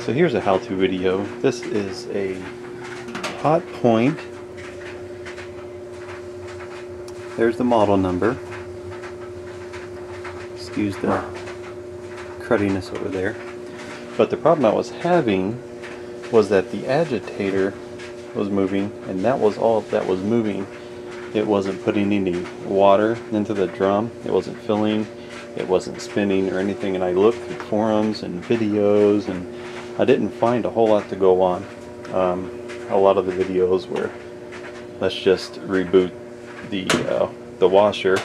So here's a how-to video. This is a Hotpoint. There's the model number. Excuse the crudiness over there. But the problem I was having was that the agitator was moving, and that was all that was moving. It wasn't putting any water into the drum. It wasn't filling. It wasn't spinning or anything. And I looked through forums and videos, and I didn't find a whole lot to go on. A lot of the videos were, let's just reboot the washer,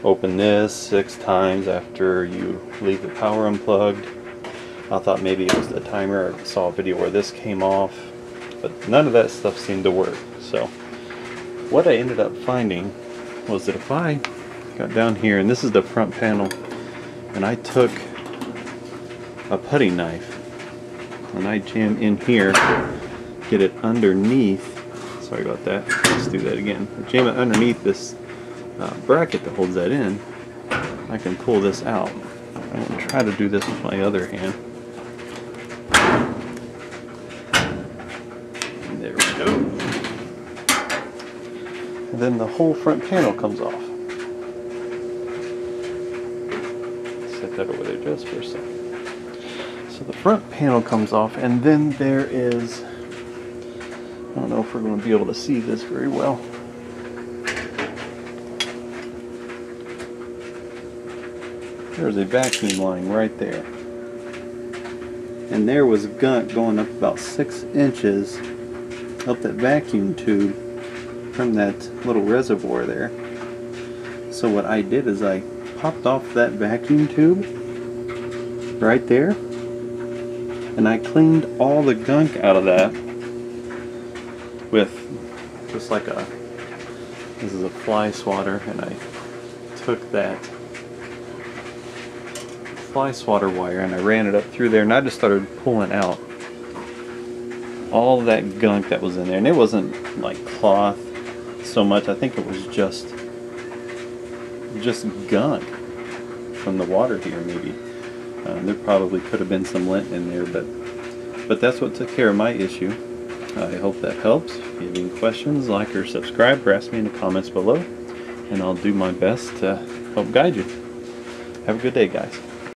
open this 6 times after you leave the power unplugged. I thought maybe it was the timer. I saw a video where this came off, but none of that stuff seemed to work. So what I ended up finding was that if I got down here, and this is the front panel, and I took a putty knife and I jam in here, get it underneath, sorry about that, let's do that again, jam it underneath this bracket that holds that in, I can pull this out. I'm going to try to do this with my other hand. And there we go. And then the whole front panel comes off. Set that over there just for a second. So the front panel comes off, and then there is, I don't know if we're going to be able to see this very well. There's a vacuum line right there. And there was gunk going up about 6 inches up that vacuum tube from that little reservoir there. So what I did is I popped off that vacuum tube right there, and I cleaned all the gunk out of that with just like this is a fly swatter, and I took that fly swatter wire and I ran it up through there, and I just started pulling out all that gunk that was in there. And it wasn't like cloth so much, I think it was just gunk from the water here maybe. There probably could have been some lint in there, but that's what took care of my issue. I hope that helps. If you have any questions, like or subscribe, or ask me in the comments below, and I'll do my best to help guide you. Have a good day, guys.